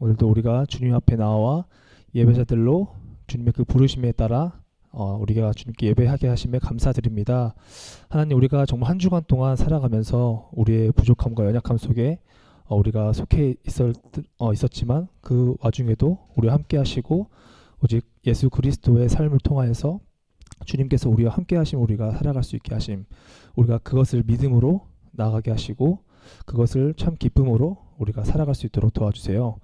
오늘도 우리가 주님 앞에 나와 예배자들로 주님의 그 부르심에 따라 우리가 주님께 예배하게 하심에 감사드립니다. 하나님, 우리가 정말 한 주간 동안 살아가면서 우리의 부족함과 연약함 속에 우리가 속해 있었지만 그 와중에도 우리와 함께 하시고 오직 예수 그리스도의 삶을 통하여서 주님께서 우리와 함께 하심, 우리가 살아갈 수 있게 하심, 우리가 그것을 믿음으로 나아가게 하시고 그것을 참 기쁨으로 우리가 살아갈 수 있도록 도와주세요.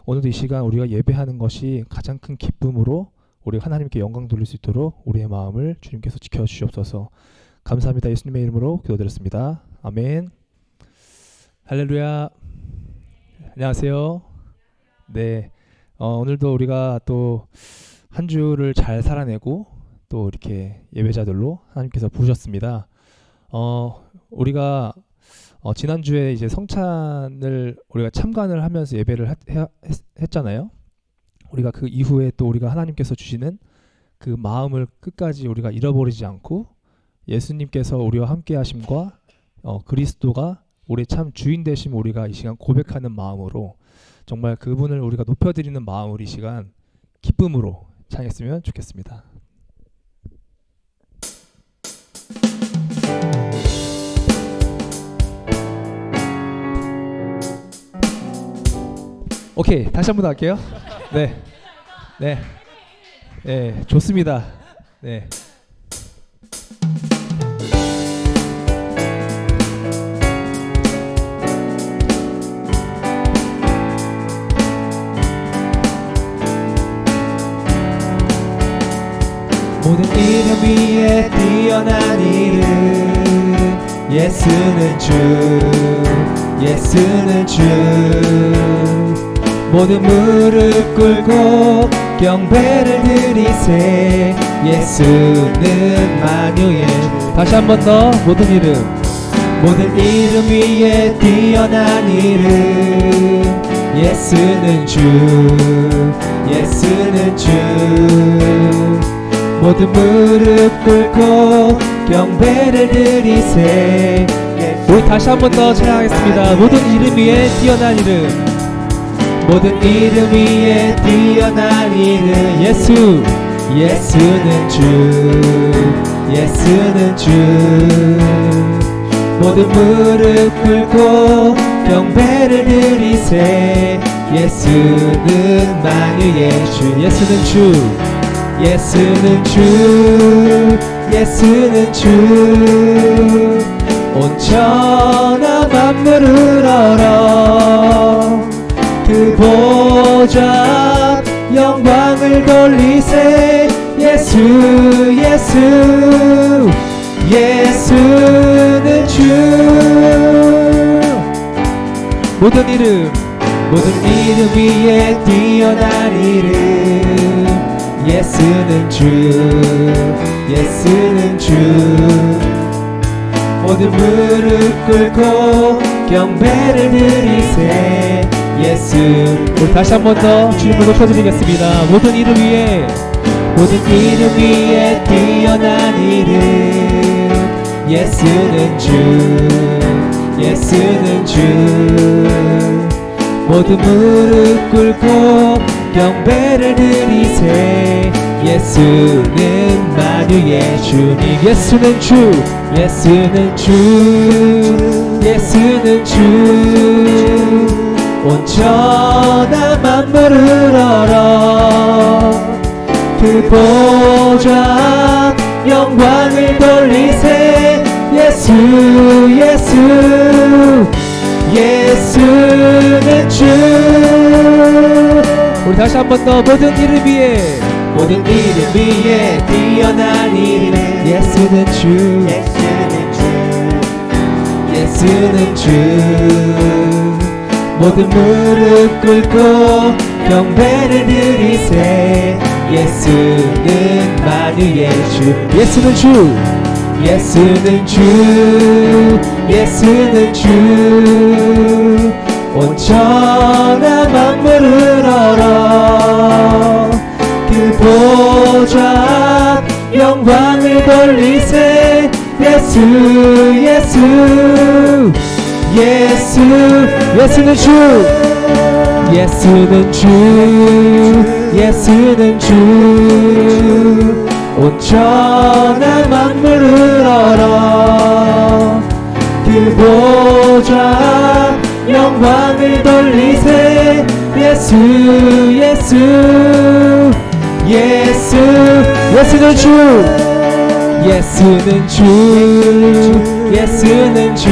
오늘도 이 시간 우리가 예배하는 것이 가장 큰 기쁨으로 우리가 하나님께 영광 돌릴 수 있도록 우리의 마음을 주님께서 지켜주시옵소서. 감사합니다. 예수님의 이름으로 기도드렸습니다. 아멘. 할렐루야. 안녕하세요. 네, 오늘도 우리가 또 한 주를 잘 살아내고 또 이렇게 예배자들로 하나님께서 부르셨습니다. 우리가 지난주에 이제 성찬을 우리가 참관을 하면서 예배를 했잖아요. 우리가 그 이후에 또 우리가 하나님께서 주시는 그 마음을 끝까지 우리가 잃어버리지 않고 예수님께서 우리와 함께 하심과 그리스도가 우리의 참 주인 되심, 우리가 이 시간 고백하는 마음으로 정말 그분을 우리가 높여드리는 마음으로 이 시간 기쁨으로 찬양했으면 좋겠습니다. 오케이, 다시 한번 할게요. 네, 좋습니다. 네. 모든 이름 위에 뛰어난 이름, 예수는 주, 예수는 주. 모든 무릎 꿇고 경배를 드리세, 예수는 만유의 주. 다시 한 번 더. 모든 이름, 모든 이름 위에 뛰어난 이름, 예수는 주, 예수는 주. 모든 무릎 꿇고 경배를 드리세. 우리 다시 한 번 더 찬양하겠습니다. 모든 이름 위에 뛰어난 이름, 모든 이름 위에 뛰어난 이름, 예수, 예수는 주, 예수는 주. 모든 무릎 꿇고 경배를 드리세, 예수는 만유의 주, 예수는 주, 예수는 주, 예수는 주. 온 천하 만물을 얼어 그 보좌 영광을 돌리세, 예수, 예수, 예수는 주. 모든 이름, 모든 이름 위에 뛰어난 이름, 예수는 주, 예수는 주. 모든 무릎 꿇고 경배를 드리세, 예수. 우리 다시 한 번 더 주님을 높여드리겠습니다. 모든 이름 위에, 모든 이름 위에 뛰어난 이름, 예수는 주, 예수는 주. 모든 무릎 꿇고 경배를 드리세, 예수는 만유의 주님, 예수는 주, 예수는 주, 예수는 주. 온 천하 만물을 얼어 그 보좌 영광을 돌리세, 예수, 예수, 예수는 주. 우리 다시 한 번 더. 모든 이름 위에, 모든 이름 위에 뛰어난 이름, 예수는 주, 예수는 주, 예수는 주. 모든 무릎 꿇고 경배를 드리세, 예수는 만유의 주, 예수는 주, 예수는 주, 예수는 주. 온 천하 만물을 얼어 그 보좌 영광을 돌리세, 예수, 예수, 예수, 예수는 주, 예수는 주, 예수는 주, 온전한 만물을 알아. 그 보좌 영광을 돌리세. 예수, 예수, 예수, 예수는 주, 예수는 주, 예수는 주,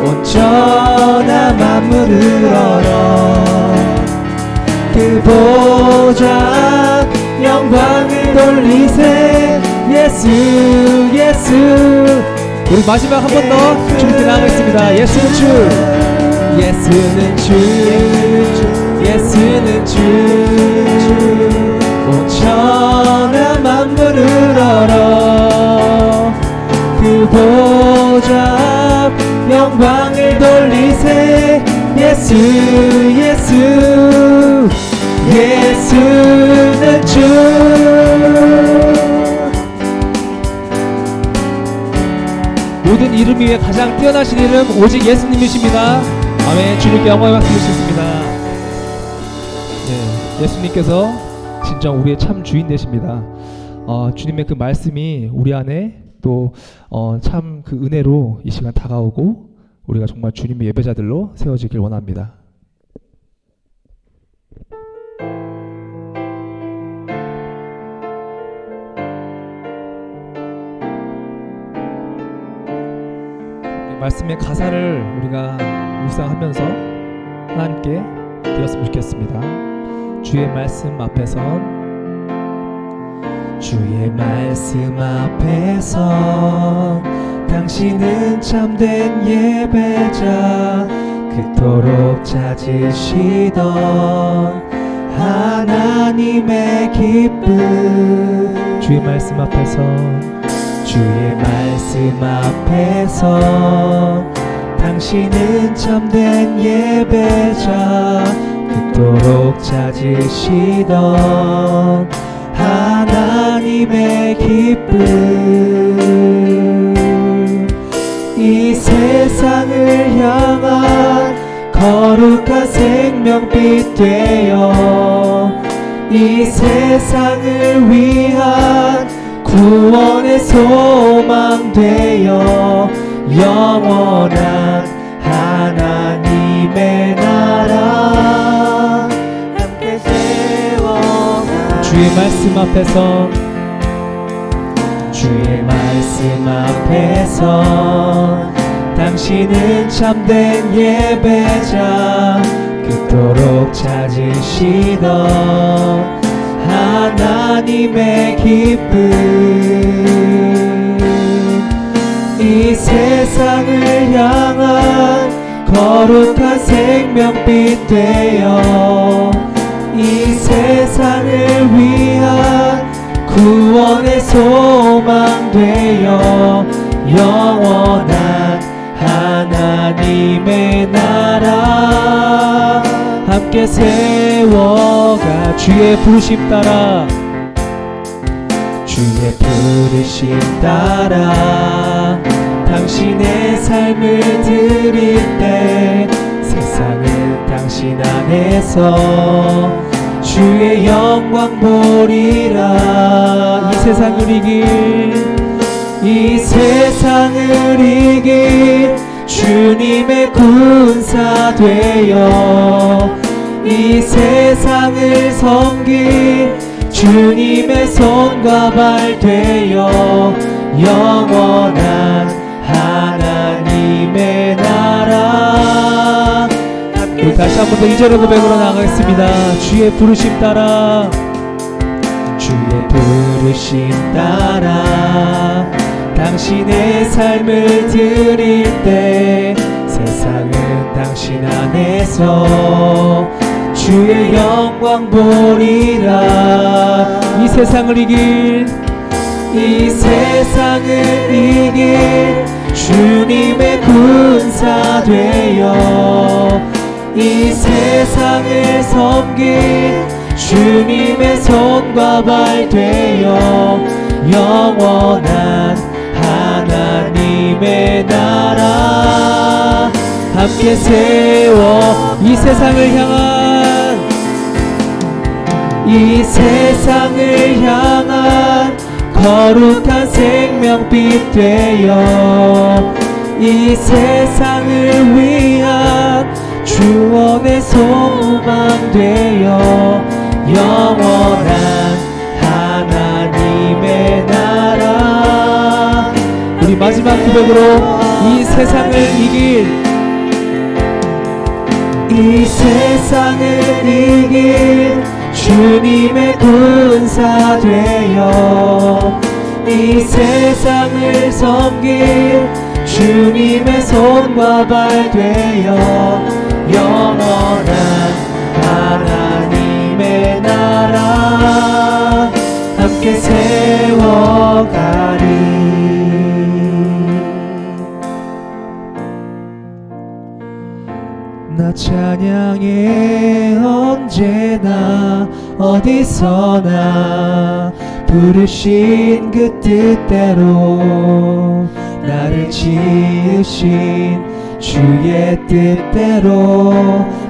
온전한 만물을 알아. 그 보좌 영광을 돌리세. 예수, 예수. 우리 마지막 한 번 더 주님께 나가겠습니다. 예수는 주, 예수는 주, 예수는 주, 온전한 만물을 알아. 그 보좌 영광을 돌리세. 예수, 예수, 예수는 주. 모든 이름 위에 가장 뛰어나신 이름 오직 예수님이십니다. 아멘. 주님께 영광의 박수 드리겠습니다. 네, 예수님께서 진정 우리의 참 주인 되십니다. 주님의 그 말씀이 우리 안에 또 참 그 은혜로 이 시간 다가오고 우리가 정말 주님의 예배자들로 세워지길 원합니다. 말씀의 가사를 우리가 묵상하면서 하나님께 드렸으면 좋겠습니다. 주의 말씀 앞에선, 주의 말씀 앞에선 당신은 참된 예배자, 그토록 찾으시던 하나님의 기쁨. 주의 말씀 앞에선, 주의 말씀 앞에서 당신은 참된 예배자, 그토록 찾으시던 하나님의 기쁨. 이 세상을 향한 거룩한 생명빛 되어 이 세상을 위한 구원의 소망 되어 영원한 하나님의 나라 함께 세워가. 주의 말씀 앞에서, 주의 말씀 앞에서 당신은 참된 예배자, 그토록 찾으시던 하나님의 기쁨. 이 세상을 향한 거룩한 생명빛 되어 이 세상을 위한 구원의 소망 되어 영원한 하나님의 나라 함께 세워가. 주의 부르심 따라, 주의 부르심 따라 당신의 삶을 드릴 때 세상은 당신 안에서 주의 영광 보리라. 이 세상을 이길, 이 세상을 이길 주님의 군사 되어 이 세상을 섬길 주님의 손과 발 되어 영원한 하나님의 나라. 우리 다시 한 번 더 2절의 고백으로 나가겠습니다. 주의 부르심 따라, 주의 부르심 따라 당신의 삶을 드릴 때 세상은 당신 안에서 주의 영광 보리라. 이 세상을 이길, 이 세상을 이길 주님의 군사 되어 이 세상을 섬길 주님의 손과 발 되어 영원한 하나님의 나라 함께 세워 이 세상을 향한 거룩한 생명빛 되어 이 세상을 위한 주원의 소망 되어 영원한 하나님의 나라. 우리 마지막 고백으로 이 세상을 이길 주님의 군사 되어 이 세상을 섬길 주님의 손과 발 되어 영원한 하나님의 나라 함께 세워가리. 나 찬양해 언제나 어디서나 부르신 그 뜻대로 나를 지으신 주의 뜻대로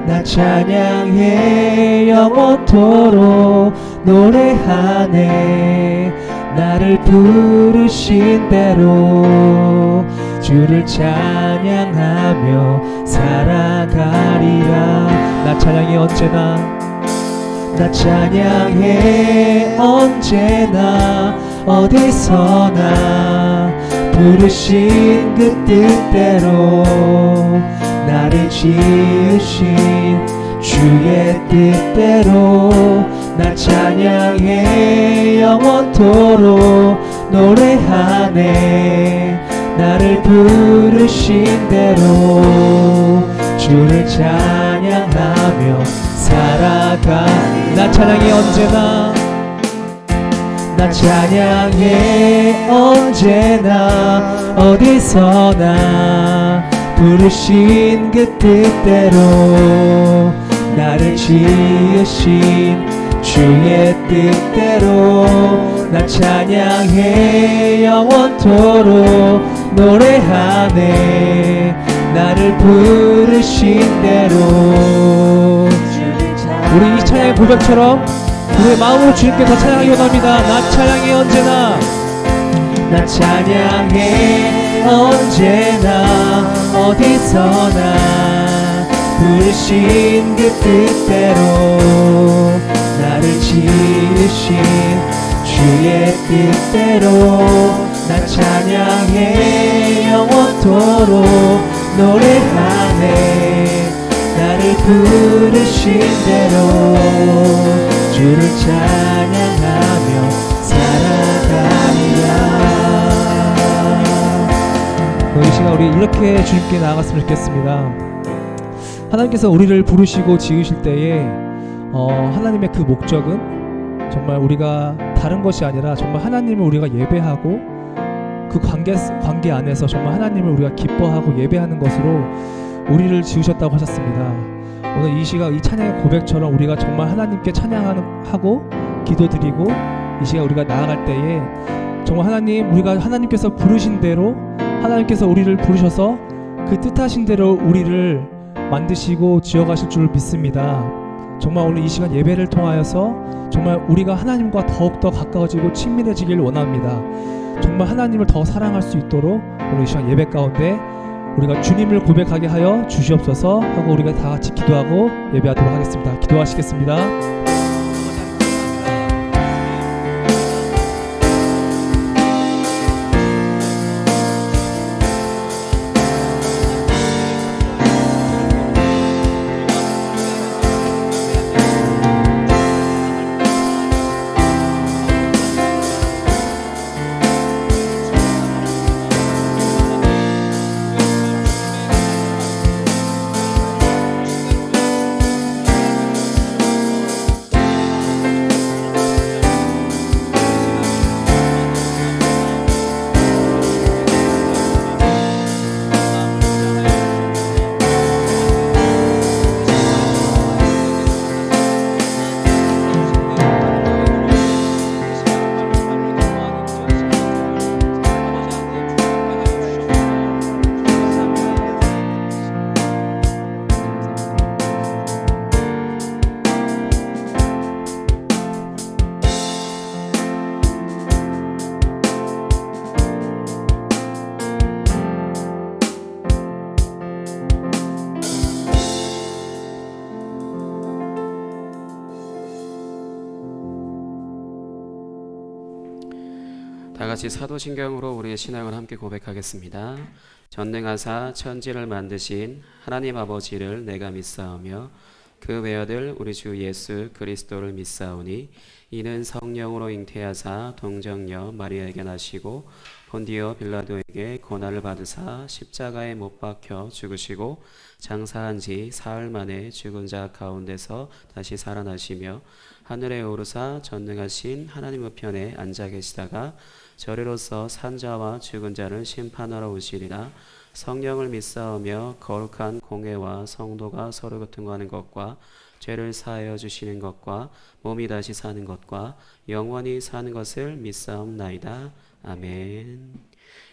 나 찬양해 영원토록 노래하네. 나를 부르신 대로 주를 찬양하며 살아가리라. 나 찬양해 언제나 어디서나 부르신 그 뜻대로 나를 지으신 주의 뜻대로 나 찬양해 영원토록 노래하네. 나를 부르신 대로 주를 찬양하며 살아가. 나 찬양해 언제나 어디서나 부르신 그 뜻대로 나를 지으신 주의 뜻대로 나 찬양해 영원토록 노래하네. 나를 부르신 대로. 우리 이 찬양의 고백처럼 우리의 마음으로 주님께 더 찬양하기 원합니다. 나 찬양해 언제나 어디서나 부르신 그 뜻대로 나를 지으신 주의 뜻대로 나 찬양해 영원토록 노래하네. 나를 부르신 대로 주를 찬양하며 살아가리라. 이 시간 우리 이렇게 주님께 나아갔으면 좋겠습니다. 하나님께서 우리를 부르시고 지으실 때에 하나님의 그 목적은 정말 우리가 다른 것이 아니라 정말 하나님을 우리가 예배하고 그 관계 안에서 정말 하나님을 우리가 기뻐하고 예배하는 것으로 우리를 지으셨다고 하셨습니다. 오늘 이 시간 이 찬양의 고백처럼 우리가 정말 하나님께 찬양하고 기도드리고 이 시간 우리가 나아갈 때에 정말 우리가 하나님께서 부르신 대로 하나님께서 우리를 부르셔서 그 뜻하신 대로 우리를 만드시고 지어가실 줄 믿습니다. 정말 오늘 이 시간 예배를 통하여서 정말 우리가 하나님과 더욱더 가까워지고 친밀해지길 원합니다. 정말 하나님을 더 사랑할 수 있도록 오늘 이 시간 예배 가운데 우리가 주님을 고백하게 하여 주시옵소서 하고 우리가 다 같이 기도하고 예배하도록 하겠습니다. 기도하시겠습니다. 다 같이 사도신경으로 우리의 신앙을 함께 고백하겠습니다. 전능하사 천지를 만드신 하나님 아버지를 내가 믿사오며 그 외아들 우리 주 예수 그리스도를 믿사오니 이는 성령으로 잉태하사 동정녀 마리아에게 나시고 본디오 빌라도에게 고난을 받으사 십자가에 못 박혀 죽으시고 장사한 지 사흘 만에 죽은 자 가운데서 다시 살아나시며 하늘에 오르사 전능하신 하나님 우편에 앉아 계시다가 저리로서 산자와 죽은 자를 심판하러 오시리라. 성령을 믿사오며 거룩한 공회와 성도가 서로 교통하는 것과 죄를 사하여 주시는 것과 몸이 다시 사는 것과 영원히 사는 것을 믿사옵나이다. 아멘.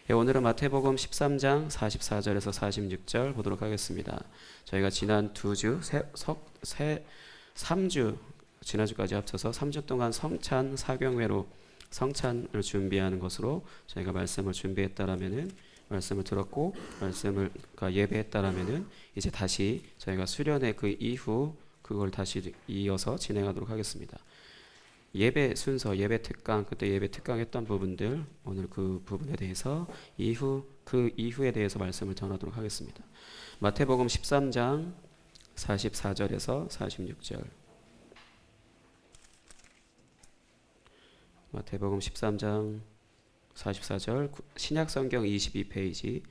예, 오늘은 마태복음 13장 44절에서 46절 보도록 하겠습니다. 저희가 지난 3주 지난주까지 합쳐서 3주 동안 성찬 사경회로 성찬을 준비하는 것으로 저희가 말씀을 준비했다라면은 말씀을 들었고 말씀을 예배했다라면은 이제 다시 저희가 수련회 그 이후 그걸 다시 이어서 진행하도록 하겠습니다. 예배 순서, 예배 특강, 그때 예배 특강 했던 부분들 오늘 그 부분에 대해서 그 이후에 대해서 말씀을 전하도록 하겠습니다. 마태복음 13장 44절에서 46절. 마태복음 13장 44절 신약성경 22페이지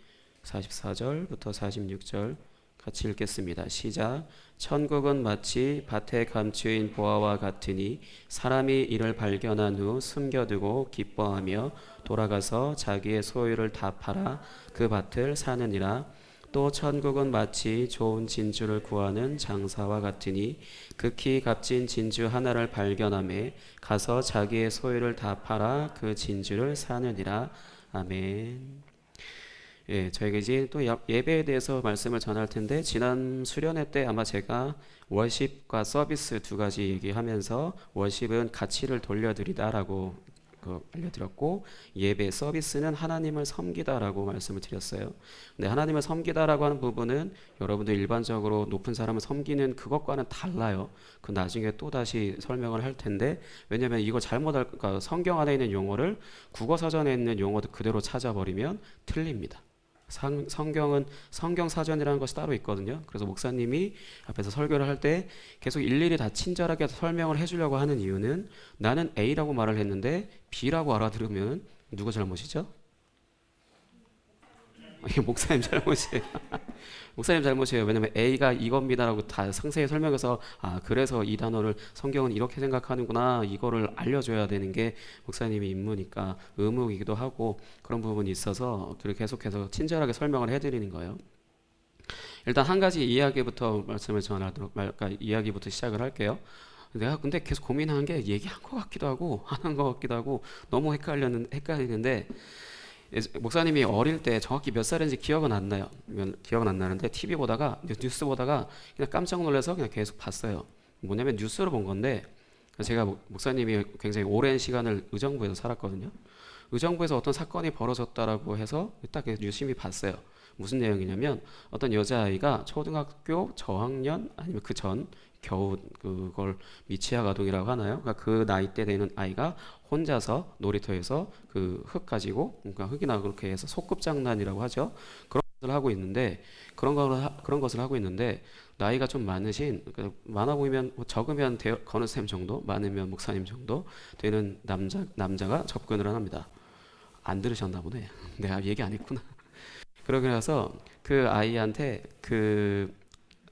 44절부터 46절 같이 읽겠습니다. 시작. 천국은 마치 밭에 감추인 보화와 같으니 사람이 이를 발견한 후 숨겨두고 기뻐하며 돌아가서 자기의 소유를 다 팔아 그 밭을 사느니라. 또 천국은 마치 좋은 진주를 구하는 장사와 같으니 극히 값진 진주 하나를 발견하매 가서 자기의 소유를 다 팔아 그 진주를 사느니라. 아멘. 예, 저희가 이제 또 예배에 대해서 말씀을 전할 텐데 지난 수련회 때 아마 제가 월십과 서비스 두 가지 얘기하면서 월십은 가치를 돌려드리다라고 알려드렸고 예배 서비스는 하나님을 섬기다라고 말씀을 드렸어요. 근데 하나님을 섬기다라고 하는 부분은 여러분들 일반적으로 높은 사람을 섬기는 그것과는 달라요. 그 나중에 또 다시 설명을 할 텐데 왜냐하면 이거 잘못할까 성경 안에 있는 용어를 국어 사전에 있는 용어도 그대로 찾아버리면 틀립니다. 성경은 성경 사전이라는 것이 따로 있거든요. 그래서 목사님이 앞에서 설교를 할 때 계속 일일이 다 친절하게 설명을 해주려고 하는 이유는 나는 A라고 말을 했는데 B라고 알아들으면 누구 잘못이죠? 이게 목사님 잘못이에요. 목사님 잘못이에요. 왜냐면 A가 이겁니다라고 다 상세히 설명해서 그래서 이 단어를 성경은 이렇게 생각하는구나 이거를 알려줘야 되는 게 목사님의 임무니까 의무이기도 하고 그런 부분이 있어서 그렇게 계속해서 친절하게 설명을 해드리는 거예요. 일단 한 가지 이야기부터 말씀을 전하도록 이야기부터 시작을 할게요. 내가 근데 계속 고민하는 게 얘기한 것 같기도 하고 안 한 것 같기도 하고 너무 헷갈리는데 목사님이 어릴 때 정확히 몇 살인지 기억은 안 나요. 기억은 안 나는데 TV 보다가 뉴스 보다가 그냥 깜짝 놀라서 그냥 계속 봤어요. 뭐냐면 뉴스로 본 건데 제가 목사님이 굉장히 오랜 시간을 의정부에서 살았거든요. 의정부에서 어떤 사건이 벌어졌다라고 해서 딱 유심히 봤어요. 무슨 내용이냐면 어떤 여자아이가 초등학교 저학년 아니면 그 전 겨우 그걸 미취학 아동이라고 하나요? 그러니까 그 나이 때 되는 아이가 혼자서 놀이터에서 그 흙 가지고 그러니까 흙이나 그렇게 해서 소꿉장난이라고 하죠. 그런 것을 하고 있는데 그런 것을 하고 있는데 나이가 좀 많으신 많아 보이면 적으면 건우쌤 정도, 많으면 목사님 정도 되는 남자가 접근을 합니다. 안 들으셨나 보네. 내가 얘기 안 했구나. 그러고 나서 그 아이한테 그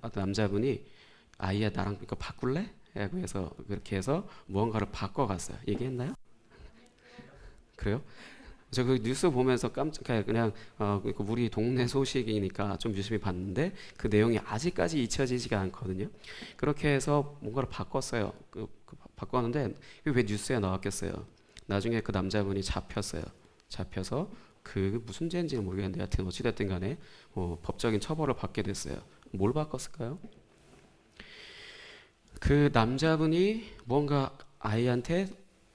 어떤 남자분이 아이야 나랑 이거 바꿀래? 라고 해서 그렇게 해서 무언가를 바꿔갔어요. 얘기했나요? 그래요? 저 그 뉴스 보면서 깜짝 그냥 우리 동네 소식이니까 좀 유심히 봤는데 그 내용이 아직까지 잊혀지지가 않거든요. 그렇게 해서 뭔가를 바꿨어요. 바꿨는데 왜 뉴스에 나왔겠어요? 나중에 그 남자분이 잡혔어요. 잡혀서 그 무슨 죄인지는 모르겠는데 하여튼 어찌됐든 간에 법적인 처벌을 받게 됐어요. 뭘 바꿨을까요? 그 남자분이 뭔가 아이한테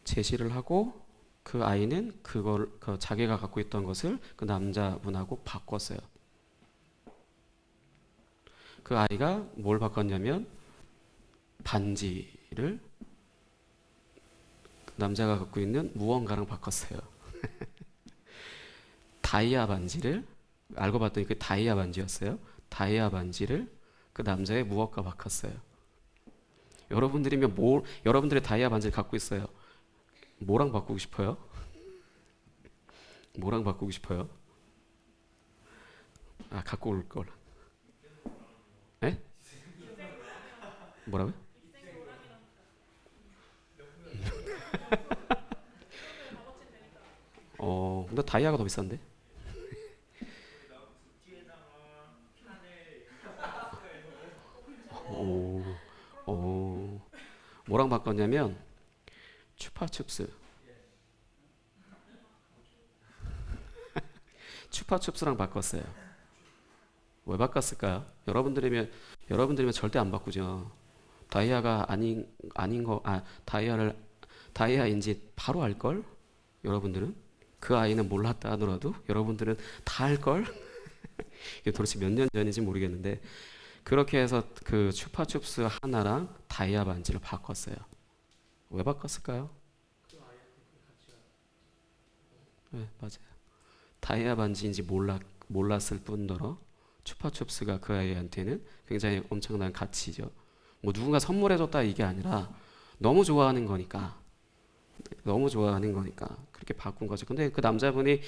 제시를 하고 그 아이는 그걸 자기가 갖고 있던 것을 그 남자분하고 바꿨어요. 그 아이가 뭘 바꿨냐면 반지를 남자가 갖고 있는 무언가랑 바꿨어요. 다이아 반지를 알고 봤더니 그 다이아 반지였어요. 다이아 반지를 그 남자의 무엇과 바꿨어요. 여러분들이면 여러분들의 다이아 반지를 갖고 있어요. 뭐랑 바꾸고 싶어요? 뭐랑 바꾸고 싶어요? 아, 갖고 올 걸. 에? 뭐라고요? 근데 다이아가 더 비싼데? 오, 뭐랑 바꿨냐면 추파춥스. 추파춥스랑 바꿨어요. 왜 바꿨을까요? 여러분들이면 절대 안 바꾸죠. 다이아가 아닌 거, 다이아인지 바로 알 걸? 여러분들은 그 아이는 몰랐다 하더라도 여러분들은 다 알 걸? 이게 도대체 몇 년 전인지 모르겠는데 그렇게 해서 그 추파춥스 하나랑 다이아 반지를 바꿨어요. 왜 바꿨을까요? 네, 맞아요. 다이아 반지인지 몰랐을 뿐더러 추파춥스가 그 아이한테는 굉장히 엄청난 가치죠. 뭐 누군가 선물해줬다 이게 아니라 너무 좋아하는 거니까 그렇게 바꾼 거죠. 근데 그 남자분이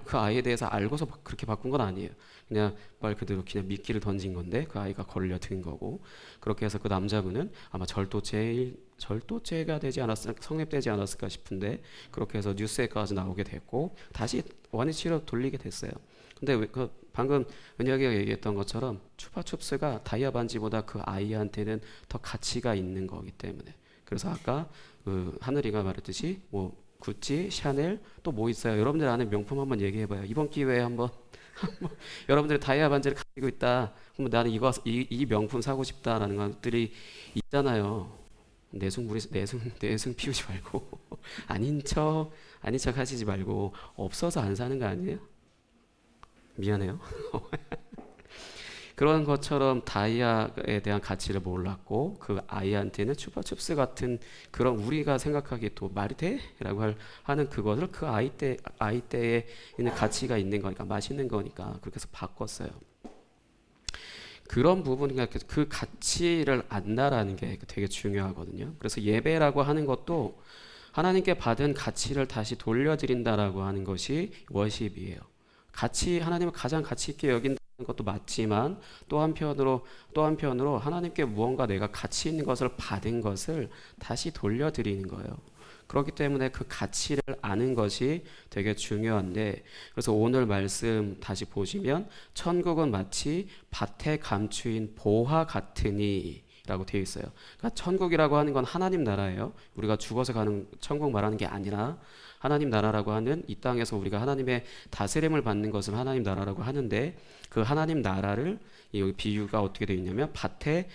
그 아이에 대해서 알고서 그렇게 바꾼 건 아니에요. 그냥 말 그대로 그냥 미끼를 던진 건데 그 아이가 걸려든 거고 그렇게 해서 그 남자분은 아마 절도죄가 되지 않았을까, 성립되지 않았을까 싶은데 그렇게 해서 뉴스에까지 나오게 됐고 다시 원위치로 돌리게 됐어요. 근데 방금 은혁이가 얘기했던 것처럼 추파춥스가 다이아 반지보다 그 아이한테는 더 가치가 있는 거기 때문에 그래서 아까 그 하늘이가 말했듯이 뭐 구찌, 샤넬 또 뭐 있어요? 여러분들 아는 명품 한번 얘기해봐요. 이번 기회에 한번 여러분들이 다이아 반지를 가지고 있다. 그러면 나는 이 명품 사고 싶다라는 것들이 있잖아요. 내숭 피우지 말고 아닌 척 하시지 말고 없어서 안 사는 거 아니에요? 미안해요. 그런 것처럼 다이아에 대한 가치를 몰랐고 그 아이한테는 추파춥스 같은 그런 우리가 생각하기에 또 말이 돼? 라고 하는 그것을 그 아이 때에 있는 가치가 있는 거니까 맛있는 거니까 그렇게 해서 바꿨어요. 그런 부분이 그 가치를 안다라는 게 되게 중요하거든요. 그래서 예배라고 하는 것도 하나님께 받은 가치를 다시 돌려드린다라고 하는 것이 워십이에요. 하나님을 가장 가치 있게 여긴다는 것도 맞지만 또 한편으로 하나님께 무언가 내가 가치 있는 것을 받은 것을 다시 돌려드리는 거예요. 그렇기 때문에 그 가치를 아는 것이 되게 중요한데 그래서 오늘 말씀 다시 보시면 천국은 마치 밭에 감추인 보화 같으니 라고 되어 있어요. 그러니까 천국이라고 하는 건 하나님 나라예요. 우리가 죽어서 가는 천국 말하는 게 아니라 하나님 나라라고 하는 이 땅에서 우리가 하나님의 다스림을 받는 것을 하나님 나라라고 하는데 그 하나님 나라를 여기 비유가 어떻게 되어 있냐면 밭에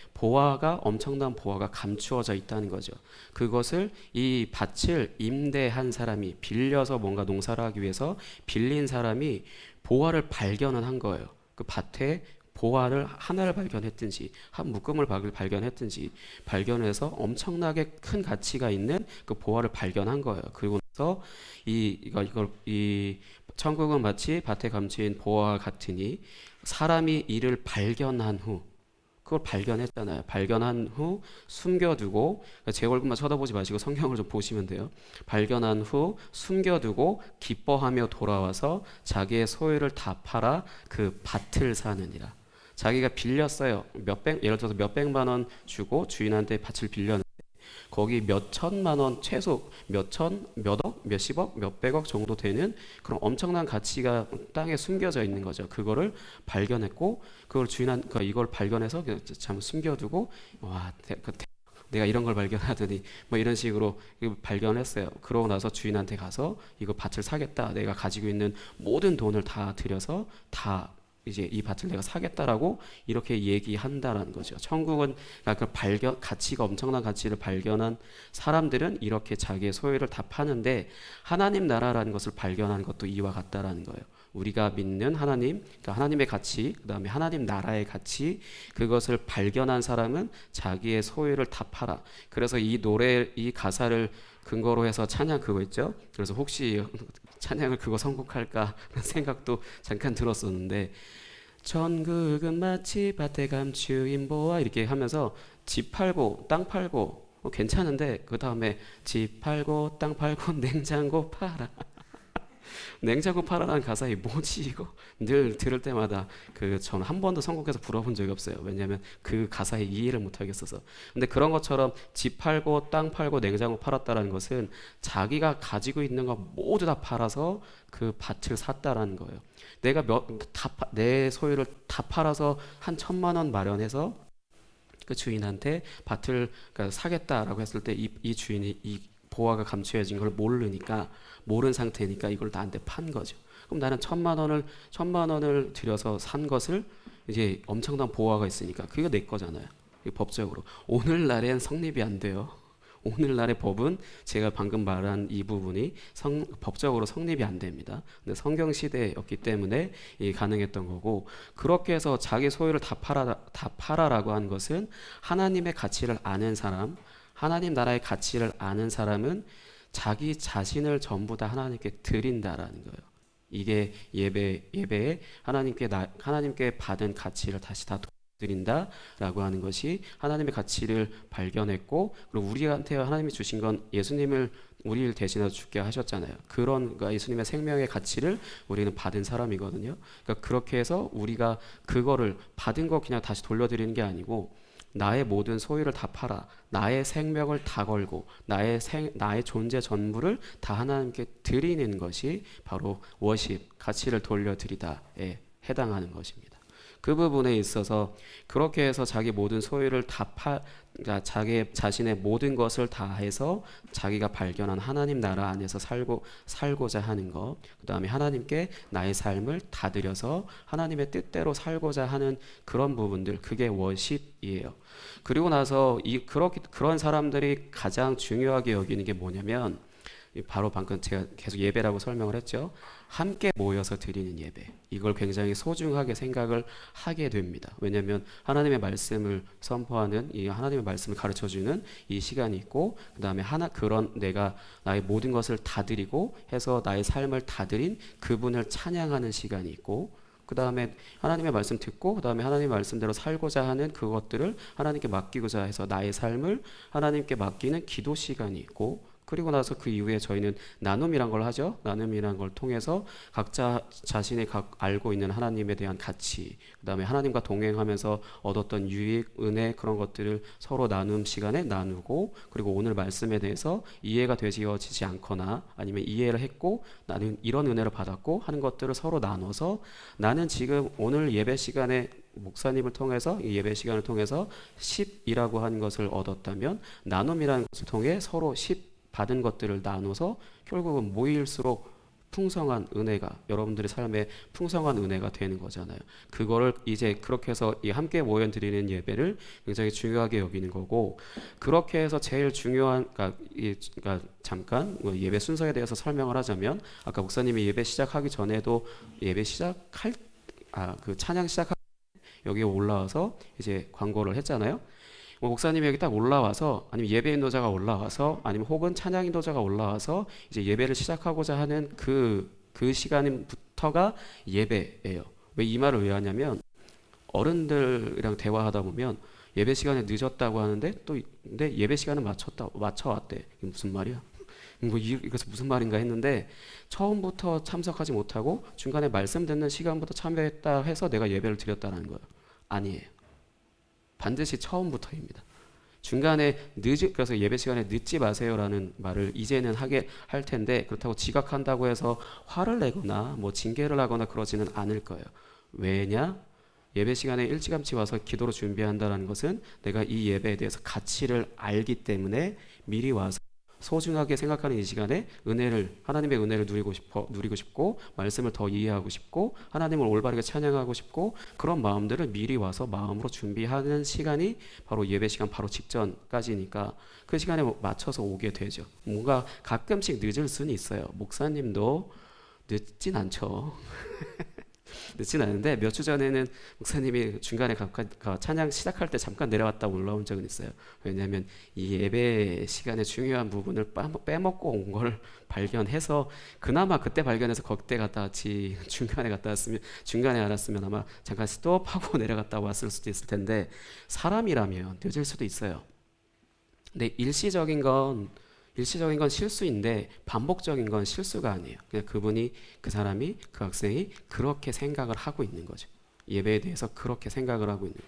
엄청난 보화가 감추어져 있다는 거죠. 그것을 이 밭을 임대한 사람이 빌려서 뭔가 농사를 하기 위해서 빌린 사람이 보화를 발견을 한 거예요. 그 밭에 보화를 하나를 발견했든지 한 묶음을 발견했든지 발견해서 엄청나게 큰 가치가 있는 그 보화를 발견한 거예요. 그리고 나서 이 천국은 마치 밭에 감추인 보화 같으니 사람이 이를 발견한 후 그걸 발견했잖아요. 발견한 후 숨겨두고 제 얼굴만 쳐다보지 마시고 성경을 좀 보시면 돼요. 발견한 후 숨겨두고 기뻐하며 돌아와서 자기의 소유를 다 팔아 그 밭을 사느니라. 자기가 빌렸어요. 예를 들어서 몇백만 원 주고 주인한테 밭을 빌렸는데 거기 몇 천만 원 최소 몇억, 몇십억, 몇백억 정도 되는 그런 엄청난 가치가 땅에 숨겨져 있는 거죠. 그거를 발견했고 그걸 그러니까 이걸 발견해서 참 숨겨두고 내가 이런 걸 발견하더니 뭐 이런 식으로 발견했어요. 그러고 나서 주인한테 가서 이거 밭을 사겠다. 내가 가지고 있는 모든 돈을 다 들여서 다 이제 이 밭을 내가 사겠다라고 이렇게 얘기한다라는 거죠. 천국은 가치가 엄청난 가치를 발견한 사람들은 이렇게 자기의 소유를 다 파는데 하나님 나라라는 것을 발견한 것도 이와 같다라는 거예요. 우리가 믿는 하나님, 그러니까 하나님의 가치, 그 다음에 하나님 나라의 가치, 그것을 발견한 사람은 자기의 소유를 다 팔아. 그래서 이 노래, 이 가사를 근거로 해서 찬양 그거 있죠. 그래서 혹시 찬양을 그거 선곡할까 생각도 잠깐 들었었는데, 전국은 마치 밭에 감추인 보아 이렇게 하면서 집 팔고 땅 팔고 괜찮은데 그 다음에 집 팔고 땅 팔고 냉장고 팔아. 냉장고 팔아라는 가사이 뭐지 이거? 늘 들을 때마다 그 전 한 번도 선곡해서 불러본 적이 없어요. 왜냐하면 그 가사에 이해를 못 하겠어서. 근데 그런 것처럼 집 팔고 땅 팔고 냉장고 팔았다라는 것은 자기가 가지고 있는 거 모두 다 팔아서 그 밭을 샀다라는 거예요. 내가 내 소유를 다 팔아서 한 1,000만 원 마련해서 그 주인한테 밭을 그러니까 사겠다라고 했을 때 이 주인이 이 보화가 감추어진 걸 모른 상태니까 이걸 나한테 판 거죠. 그럼 나는 1,000만 원을 들여서 산 것을 이제 엄청난 보화가 있으니까 그게 내 거잖아요. 법적으로 오늘날엔 성립이 안 돼요. 오늘날의 법은 제가 방금 말한 이 부분이 법적으로 성립이 안 됩니다. 근데 성경 시대였기 때문에 가능했던 거고, 그렇게 해서 자기 소유를 다 팔아라고 한 것은 하나님의 가치를 아는 사람, 하나님 나라의 가치를 아는 사람은 자기 자신을 전부 다 하나님께 드린다라는 거예요. 이게 예배에 하나님께 받은 가치를 다시 다 드린다라고 하는 것이 하나님의 가치를 발견했고, 그리고 우리한테 하나님이 주신 건 예수님을 우리를 대신해서 죽게 하셨잖아요. 그러니까 예수님의 생명의 가치를 우리는 받은 사람이거든요. 그러니까 그렇게 해서 우리가 그거를 받은 거 그냥 다시 돌려드리는 게 아니고, 나의 모든 소유를 다 팔아 나의 생명을 다 걸고 나의 존재 전부를 다 하나님께 드리는 것이 바로 워십, 가치를 돌려드리다에 해당하는 것입니다. 그 부분에 있어서 그렇게 해서 자기 모든 소유를 그러니까 자기 자신의 모든 것을 다 해서 자기가 발견한 하나님 나라 안에서 살고자 하는 것, 그 다음에 하나님께 나의 삶을 다 드려서 하나님의 뜻대로 살고자 하는 그런 부분들, 그게 워십이에요. 그리고 나서 그런 사람들이 가장 중요하게 여기는 게 뭐냐면, 바로 방금 제가 계속 예배라고 설명을 했죠. 함께 모여서 드리는 예배, 이걸 굉장히 소중하게 생각을 하게 됩니다. 왜냐하면 하나님의 말씀을 선포하는, 이 하나님의 말씀을 가르쳐주는 이 시간이 있고, 그 다음에 그런 내가 나의 모든 것을 다 드리고 해서 나의 삶을 다 드린 그분을 찬양하는 시간이 있고, 그 다음에 하나님의 말씀 듣고 그 다음에 하나님의 말씀대로 살고자 하는 그것들을 하나님께 맡기고자 해서 나의 삶을 하나님께 맡기는 기도 시간이 있고, 그리고 나서 그 이후에 저희는 나눔이란 걸 하죠. 나눔이란 걸 통해서 각자 자신이 알고 있는 하나님에 대한 가치, 그 다음에 하나님과 동행하면서 얻었던 유익, 은혜, 그런 것들을 서로 나눔 시간에 나누고, 그리고 오늘 말씀에 대해서 이해가 되어지지 않거나 아니면 이해를 했고 나는 이런 은혜를 받았고 하는 것들을 서로 나눠서, 나는 지금 오늘 예배 시간에 목사님을 통해서 이 예배 시간을 통해서 10이라고 하는 것을 얻었다면, 나눔이라는 것을 통해 서로 10 받은 것들을 나눠서 결국은 모일수록 풍성한 은혜가, 여러분들의 삶에 풍성한 은혜가 되는 거잖아요. 그거를 이제 그렇게 해서 이 함께 모여 드리는 예배를 굉장히 중요하게 여기는 거고, 그렇게 해서 제일 중요한, 그러니까 잠깐 예배 순서에 대해서 설명을 하자면, 아까 목사님이 예배 시작하기 전에도 예배 시작할 그 찬양 시작할 여기에 올라와서 이제 광고를 했잖아요. 목사님이 여기 딱 올라와서, 아니면 예배 인도자가 올라와서, 아니면 혹은 찬양 인도자가 올라와서 이제 예배를 시작하고자 하는 그 시간부터가 예배예요. 왜 이 말을 왜 하냐면, 어른들이랑 대화하다 보면 예배 시간에 늦었다고 하는데 근데 예배 시간은 맞춰왔대. 이게 무슨 말이야? 이것은 무슨 말인가 했는데, 처음부터 참석하지 못하고 중간에 말씀 듣는 시간부터 참여했다 해서 내가 예배를 드렸다는 거예요. 아니에요. 반드시 처음부터입니다. 중간에 그래서 예배 시간에 늦지 마세요라는 말을 이제는 하게 할 텐데, 그렇다고 지각한다고 해서 화를 내거나 뭐 징계를 하거나 그러지는 않을 거예요. 왜냐? 예배 시간에 일찌감치 와서 기도로 준비한다는 것은 내가 이 예배에 대해서 가치를 알기 때문에 미리 와서 소중하게 생각하는 이 시간에 하나님의 은혜를 누리고 싶고, 말씀을 더 이해하고 싶고, 하나님을 올바르게 찬양하고 싶고, 그런 마음들을 미리 와서 마음으로 준비하는 시간이 바로 예배 시간 바로 직전까지니까 그 시간에 맞춰서 오게 되죠. 뭔가 가끔씩 늦을 수는 있어요. 목사님도 늦진 않죠. 늦진 않은데 몇 주 전에는 목사님이 중간에 찬양 시작할 때 잠깐 내려왔다 올라온 적은 있어요. 왜냐하면 이 예배 시간의 중요한 부분을 빼먹고 온 걸 발견해서 그나마 그때 발견해서 그때 갔다 왔지 중간에 알았으면 아마 잠깐 스톱하고 내려갔다 왔을 수도 있을 텐데 사람이라면 늦을 수도 있어요. 근데 일시적인 건 실수인데 반복적인 건 실수가 아니에요. 그냥 그 사람이 그 학생이 그렇게 생각을 하고 있는 거죠. 예배에 대해서 그렇게 생각을 하고 있는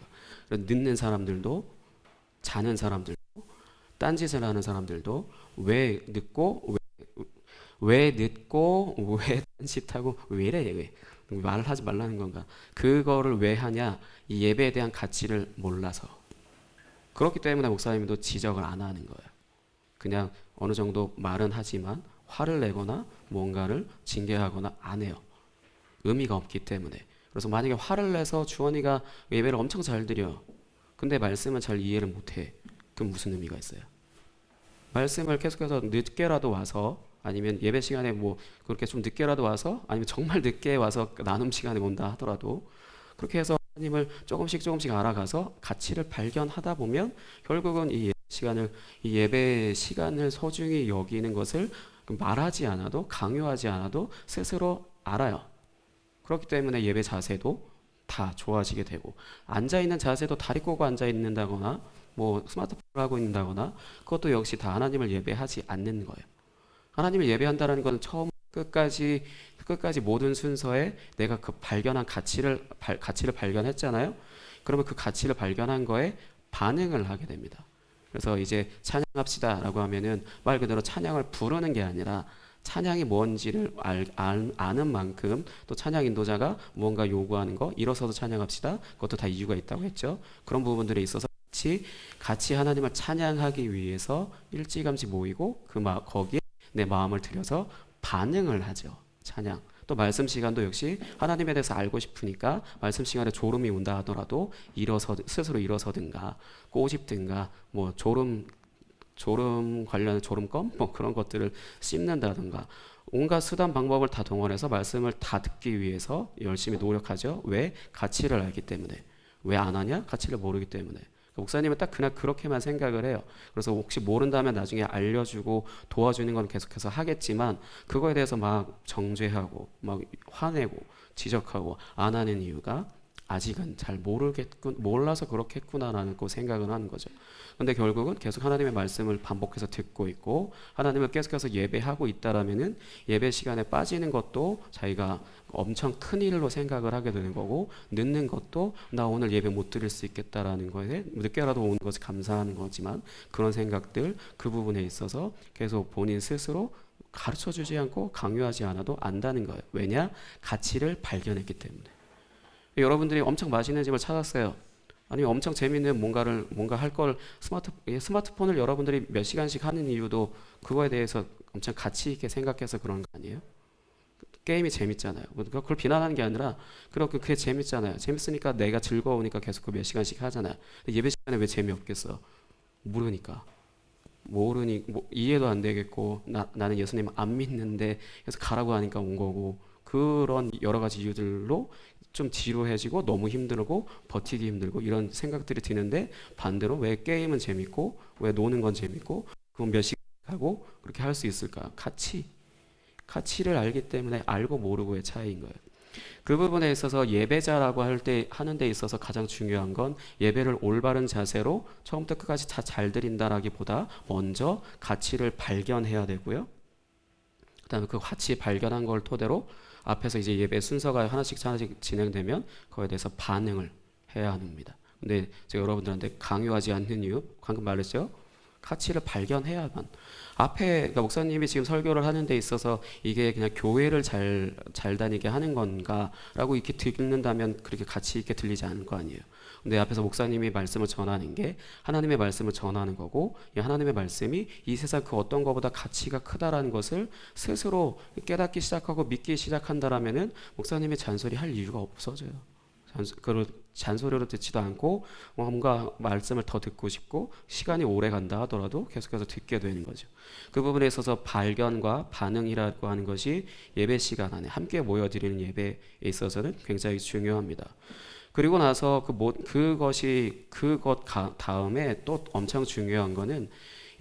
거예요. 늦는 사람들도 자는 사람들도 딴짓을 하는 사람들도 왜 늦고 왜 딴짓하고 왜 이래 왜 말을 하지 말라는 건가? 그거를 왜 하냐? 이 예배에 대한 가치를 몰라서. 그렇기 때문에 목사님도 지적을 안 하는 거예요. 그냥 어느 정도 말은 하지만 화를 내거나 뭔가를 징계하거나 안 해요. 의미가 없기 때문에. 그래서 만약에 화를 내서 주원이가 예배를 엄청 잘 드려. 근데 말씀은 잘 이해를 못해. 그럼 무슨 의미가 있어요? 말씀을 계속해서 늦게라도 와서 아니면 예배 시간에 뭐 그렇게 좀 늦게라도 와서 아니면 정말 늦게 와서 나눔 시간에 온다 하더라도 그렇게 해서 하나님을 조금씩 알아가서 가치를 발견하다 보면 결국은 이 예배 시간을 소중히 여기는 것을 말하지 않아도 강요하지 않아도 스스로 알아요. 그렇기 때문에 예배 자세도 다 좋아지게 되고 앉아있는 자세도 다리 꼬고 앉아있는다거나 뭐 스마트폰을 하고 있는다거나 그것도 역시 다 하나님을 예배하지 않는 거예요. 하나님을 예배한다는 것은 처음 끝까지 모든 순서에 내가 그 발견한 가치를 발견했잖아요. 그러면 그 가치를 발견한 거에 반응을 하게 됩니다. 그래서 이제 찬양합시다라고 하면은 말 그대로 찬양을 부르는 게 아니라 찬양이 뭔지를 아는 만큼 또 찬양 인도자가 무언가 요구하는 거 일어서서 찬양합시다. 그것도 다 이유가 있다고 했죠. 그런 부분들에 있어서 같이 하나님을 찬양하기 위해서 일찌감치 모이고 거기에 내 마음을 들여서 반응을 하죠. 찬양. 또 말씀 시간도 역시 하나님에 대해서 알고 싶으니까 말씀 시간에 졸음이 온다 하더라도 스스로 일어서든가 꼬집든가 뭐 졸음 관련한 졸음껌 뭐 그런 것들을 씹는다든가 온갖 수단 방법을 다 동원해서 말씀을 다 듣기 위해서 열심히 노력하죠. 왜? 가치를 알기 때문에. 왜 안 하냐? 가치를 모르기 때문에. 목사님은 딱 그냥 그렇게만 생각을 해요. 그래서 혹시 모른다면 나중에 알려주고 도와주는 건 계속해서 하겠지만 그거에 대해서 막 정죄하고 막 화내고 지적하고 안 하는 이유가 아직은 잘 몰라서 그렇게 했구나라는 거 생각을 하는 거죠. 근데 결국은 계속 하나님의 말씀을 반복해서 듣고 있고 하나님을 계속해서 예배하고 있다라면은 예배 시간에 빠지는 것도 자기가 엄청 큰 일로 생각을 하게 되는 거고 늦는 것도 나 오늘 예배 못 드릴 수 있겠다라는 거에 늦게라도 오는 것이 감사하는 거지만 그런 생각들 그 부분에 있어서 계속 본인 스스로 가르쳐주지 않고 강요하지 않아도 안다는 거예요. 왜냐? 가치를 발견했기 때문에. 여러분들이 엄청 맛있는 집을 찾았어요. 아니면 엄청 재밌는 뭔가 할 걸 스마트폰을 여러분들이 몇 시간씩 하는 이유도 그거에 대해서 엄청 가치 있게 생각해서 그런 거 아니에요? 게임이 재밌잖아요. 그걸 비난하는 게 아니라 그게 재밌잖아요. 재밌으니까 내가 즐거우니까 계속 그 몇 시간씩 하잖아요. 근데 예배 시간에 왜 재미없겠어? 모르니까. 이해도 안 되겠고 나는 예수님 안 믿는데 그래서 가라고 하니까 온 거고 그런 여러 가지 이유들로 좀 지루해지고 너무 힘들고 버티기 힘들고 이런 생각들이 드는데 반대로 왜 게임은 재밌고 왜 노는 건 재밌고 그건 몇 시간 하고 그렇게 할 수 있을까? 가치를 알기 때문에 알고 모르고의 차이인 거예요. 그 부분에 있어서 예배자라고 하는 데 있어서 가장 중요한 건 예배를 올바른 자세로 처음부터 끝까지 다 잘 드린다라기보다 먼저 가치를 발견해야 되고요. 그다음에 그 가치 발견한 걸 토대로 앞에서 이제 예배 순서가 하나씩 진행되면 그거에 대해서 반응을 해야 합니다. 근데 제가 여러분들한테 강요하지 않는 이유, 방금 말했죠? 가치를 발견해야만. 그러니까 목사님이 지금 설교를 하는 데 있어서 이게 그냥 교회를 잘 다니게 하는 건가라고 이렇게 듣는다면 그렇게 가치 있게 들리지 않을 거 아니에요. 근데 앞에서 목사님이 말씀을 전하는 게 하나님의 말씀을 전하는 거고 이 하나님의 말씀이 이 세상 그 어떤 것보다 가치가 크다라는 것을 스스로 깨닫기 시작하고 믿기 시작한다라면은 목사님의 잔소리 할 이유가 없어져요. 잔소리로 듣지도 않고 뭔가 말씀을 더 듣고 싶고 시간이 오래 간다 하더라도 계속해서 듣게 되는 거죠. 그 부분에 있어서 발견과 반응이라고 하는 것이 예배 시간 안에 함께 모여드리는 예배에 있어서는 굉장히 중요합니다. 그리고 나서 그것 다음에 또 엄청 중요한 거는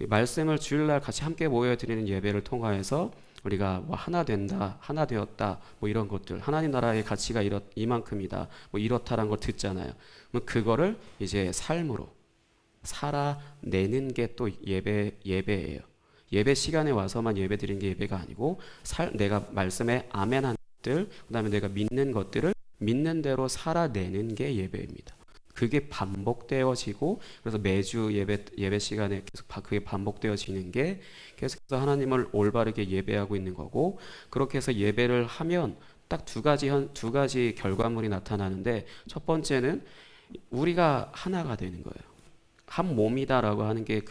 이 말씀을 주일날 같이 함께 모여드리는 예배를 통하여서 우리가 뭐 하나 된다, 하나 되었다, 뭐 이런 것들, 하나님 나라의 가치가 이만큼이다, 뭐 이렇다라는 걸 듣잖아요. 그럼 그거를 이제 삶으로 살아내는 게 또 예배예요. 예배 시간에 와서만 예배 드리는 게 예배가 아니고 내가 말씀에 아멘한 것들, 그다음에 내가 믿는 것들을 믿는 대로 살아내는 게 예배입니다. 그게 반복되어지고 그래서 매주 예배 시간에 계속 그게 반복되어지는 게 계속해서 하나님을 올바르게 예배하고 있는 거고, 그렇게 해서 예배를 하면 딱 두 가지 결과물이 나타나는데, 첫 번째는 우리가 하나가 되는 거예요. 한 몸이다라고 하는 게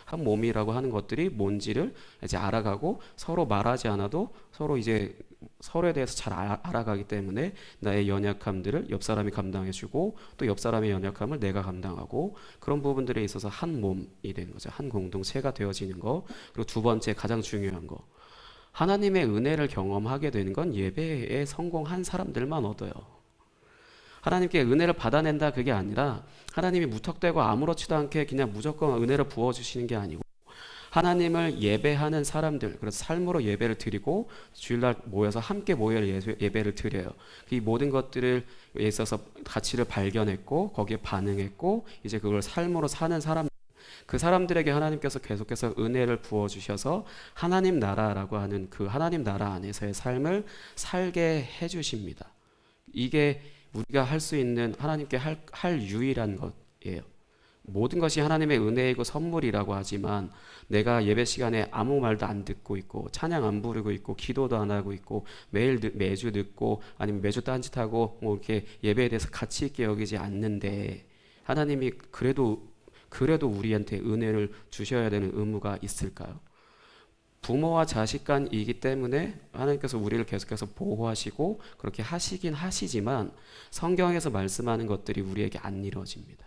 한 몸이라고 하는 것들이 뭔지를 이제 알아가고, 서로 말하지 않아도 서로 이제 서로에 대해서 잘 알아가기 때문에 나의 연약함들을 옆 사람이 감당해주고 또 옆 사람의 연약함을 내가 감당하고, 그런 부분들에 있어서 한 몸이 되는 거죠. 한 공동체가 되어지는 거. 그리고 두 번째 가장 중요한 거, 하나님의 은혜를 경험하게 되는 건 예배에 성공한 사람들만 얻어요. 하나님께 은혜를 받아낸다 그게 아니라 하나님이 무턱대고 아무렇지도 않게 그냥 무조건 은혜를 부어주시는 게 아니고, 하나님을 예배하는 사람들, 그래서 삶으로 예배를 드리고 주일날 모여서 함께 모여 예배를 드려요. 이 모든 것들을 있어서 가치를 발견했고 거기에 반응했고 이제 그걸 삶으로 사는 사람, 그 사람들에게 하나님께서 계속해서 은혜를 부어주셔서 하나님 나라라고 하는 그 하나님 나라 안에서의 삶을 살게 해주십니다. 이게 우리가 할 수 있는 하나님께 할 유일한 것이에요. 모든 것이 하나님의 은혜이고 선물이라고 하지만 내가 예배 시간에 아무 말도 안 듣고 있고 찬양 안 부르고 있고 기도도 안 하고 있고 매주 듣고 아니면 매주 딴짓하고 뭐 이렇게 예배에 대해서 가치 있게 여기지 않는데, 하나님이 그래도 우리한테 은혜를 주셔야 되는 의무가 있을까요? 부모와 자식 간이기 때문에 하나님께서 우리를 계속해서 보호하시고 그렇게 하시긴 하시지만 성경에서 말씀하는 것들이 우리에게 안 이루어집니다.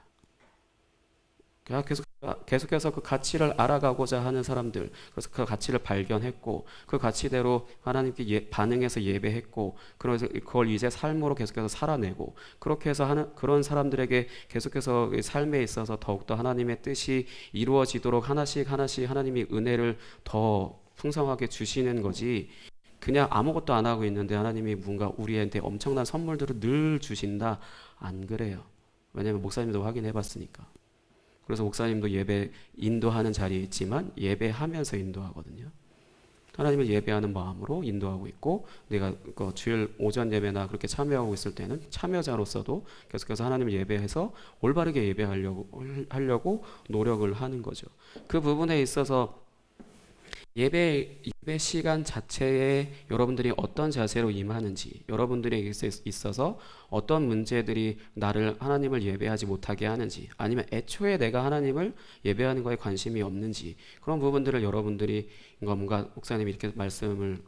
계속해서 그 가치를 알아가고자 하는 사람들, 그래서 그 가치를 발견했고 그 가치대로 하나님께 반응해서 예배했고, 그래서 그걸 이제 삶으로 계속해서 살아내고, 그렇게 해서 하는 그런 사람들에게 계속해서 삶에 있어서 더욱더 하나님의 뜻이 이루어지도록 하나씩 하나님이 은혜를 더 풍성하게 주시는 거지, 그냥 아무것도 안 하고 있는데 하나님이 뭔가 우리한테 엄청난 선물들을 늘 주신다, 안 그래요. 왜냐하면 목사님도 확인해 봤으니까. 그래서 목사님도 예배 인도하는 자리에 있지만 예배하면서 인도하거든요. 하나님을 예배하는 마음으로 인도하고 있고, 내가 그 주일 오전 예배나 그렇게 참여하고 있을 때는 참여자로서도 계속해서 하나님을 예배해서 올바르게 예배하려고 노력을 하는 거죠. 그 부분에 있어서 예배 시간 자체에 여러분들이 어떤 자세로 임하는지, 여러분들에게 있어서 어떤 문제들이 나를 하나님을 예배하지 못하게 하는지, 아니면 애초에 내가 하나님을 예배하는 거에 관심이 없는지, 그런 부분들을 여러분들이 뭔가 목사님이 이렇게 말씀을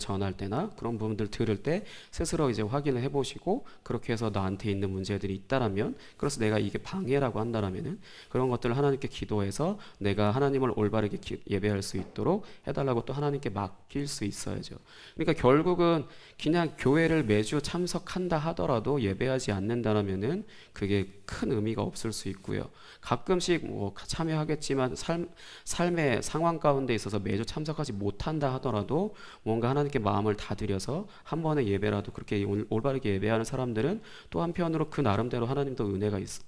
전할 때나 그런 부분들 들을 때 스스로 이제 확인을 해보시고, 그렇게 해서 나한테 있는 문제들이 있다라면, 그래서 내가 이게 방해라고 한다라면은 그런 것들을 하나님께 기도해서 내가 하나님을 올바르게 예배할 수 있도록 해달라고 또 하나님께 맡길 수 있어야죠. 그러니까 결국은 그냥 교회를 매주 참석한다 하더라도 예배하지 않는다라면은 그게 큰 의미가 없을 수 있고요. 가끔씩 뭐 참여하겠지만 삶의 상황 가운데 있어서 매주 참석하지 못한다 하더라도 뭔가 하나님께 마음을 다 드려서 한 번의 예배라도 그렇게 올바르게 예배하는 사람들은 또 한편으로 그 나름대로 하나님도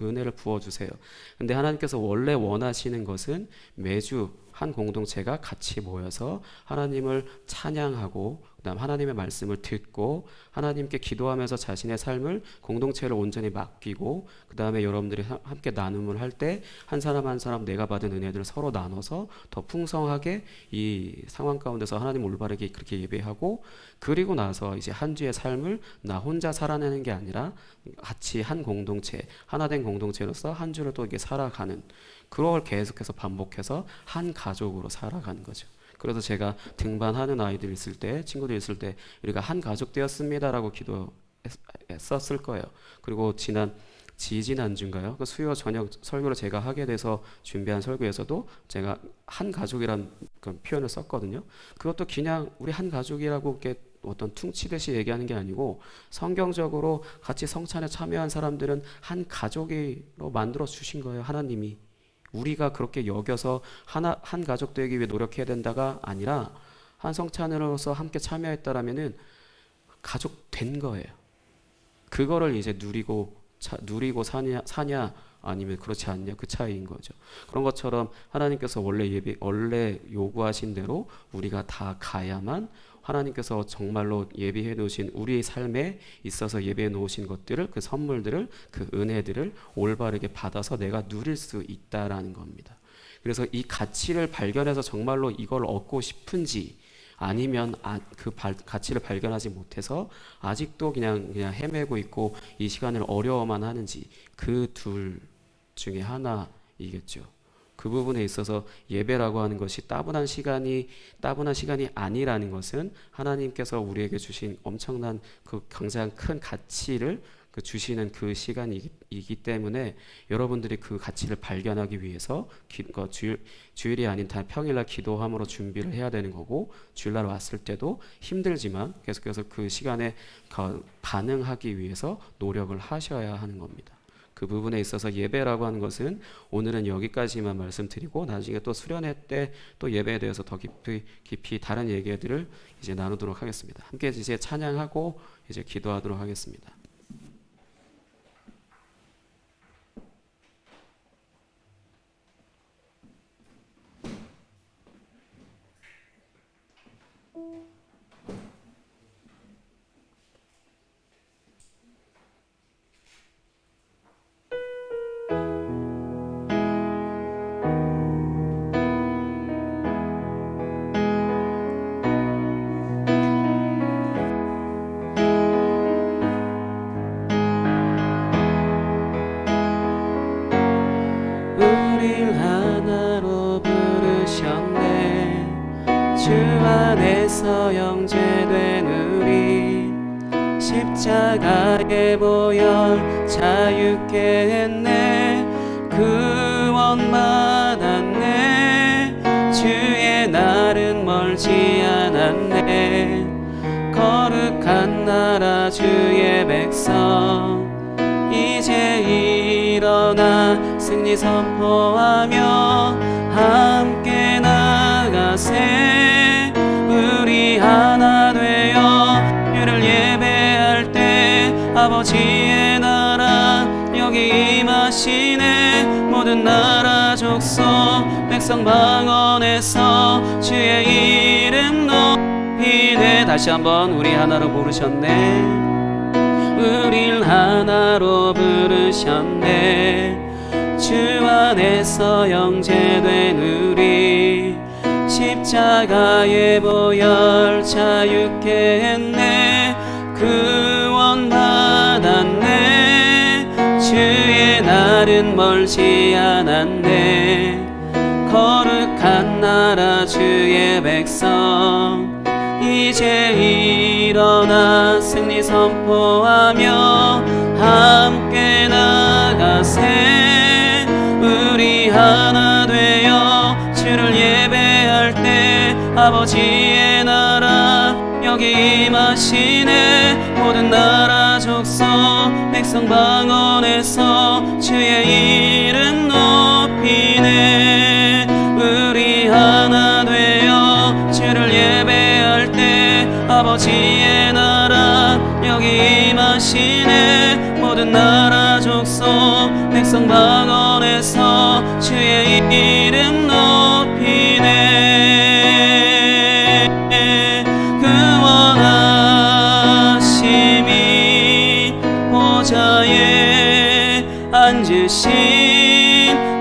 은혜를 부어주세요. 근데 하나님께서 원래 원하시는 것은 매주 한 공동체가 같이 모여서 하나님을 찬양하고, 그다음 하나님의 말씀을 듣고 하나님께 기도하면서 자신의 삶을 공동체를 온전히 맡기고, 그다음에 여러분들이 함께 나눔을 할 때 한 사람 한 사람 내가 받은 은혜들을 서로 나눠서 더 풍성하게 이 상황 가운데서 하나님 올바르게 그렇게 예배하고, 그리고 나서 이제 한 주의 삶을 나 혼자 살아내는 게 아니라 같이 한 공동체, 하나된 공동체로서 한 주를 또 이렇게 살아가는, 그걸 계속해서 반복해서 한 가족으로 살아가는 거죠. 그래서 제가 등반하는 아이들 있을 때, 친구들 있을 때 우리가 한 가족 되었습니다라고 썼을 거예요. 그리고 지지난주인가요? 그 수요 저녁 설교를 제가 하게 돼서 준비한 설교에서도 제가 한 가족이란 그 표현을 썼거든요. 그것도 그냥 우리 한 가족이라고 이렇게 어떤 퉁치듯이 얘기하는 게 아니고 성경적으로 같이 성찬에 참여한 사람들은 한 가족으로 만들어 주신 거예요. 하나님이. 우리가 그렇게 여겨서 한 가족 되기 위해 노력해야 된다가 아니라 한 성찬으로서 함께 참여했다라면은 가족 된 거예요. 그거를 이제 누리고 사냐 아니면 그렇지 않냐, 그 차이인 거죠. 그런 것처럼 하나님께서 원래 요구하신 대로 우리가 다 가야만 하나님께서 정말로 예비해 놓으신 우리의 삶에 있어서 예비해 놓으신 것들을, 그 선물들을, 그 은혜들을 올바르게 받아서 내가 누릴 수 있다라는 겁니다. 그래서 이 가치를 발견해서 정말로 이걸 얻고 싶은지, 아니면 그 가치를 발견하지 못해서 아직도 그냥 헤매고 있고 이 시간을 어려워만 하는지, 그 둘 중에 하나이겠죠. 그 부분에 있어서 예배라고 하는 것이 따분한 시간이 아니라는 것은 하나님께서 우리에게 주신 엄청난 그 굉장히 큰 가치를 주시는 그 시간이기 때문에 여러분들이 그 가치를 발견하기 위해서 주일이 아닌 평일날 기도함으로 준비를 해야 되는 거고, 주일날 왔을 때도 힘들지만 계속해서 그 시간에 반응하기 위해서 노력을 하셔야 하는 겁니다. 그 부분에 있어서 예배라고 하는 것은 오늘은 여기까지만 말씀드리고 나중에 또 수련회 때 또 예배에 대해서 더 깊이 다른 얘기들을 이제 나누도록 하겠습니다. 함께 이제 찬양하고 이제 기도하도록 하겠습니다. 우릴 하나로 부르셨네. 주 안에서 영제된 우리, 십자가의 보혈 자유케 했네. 구원 받았네. 주의 날은 멀지 않았네. 거룩한 나라 주의 백성, 이제 일어나 승리 선포하며 함께 나가세. 우리 하나 되어 주를 예배할 때 아버지의 나라 여기 임하시네. 모든 나라 족속 백성 방언에서 주의 이름 높이네. 다시 한번 우리 하나로 부르셨네. 우릴 하나로 부르셨네. 주 안에서 영제된 우리, 십자가의 보혈 자유케 했네. 구원 받았네. 주의 날은 멀지 않았네. 거룩한 나라 주의 백성, 이제 일어나 승리 선포하며 함께 나가세. 우리 하나 되어 주를 예배할 때 아버지의 나라 여기 임하시네. 모든 나라 족속 백성 방언에서 주의 이름 높이네. 우리 하나 되어 주를 예배할 때 아버지의 나라 여기 임하시네. 모든 나라 족속 백성 방언에서 주의 이름 높이네. 구원하심이 보좌에 앉으신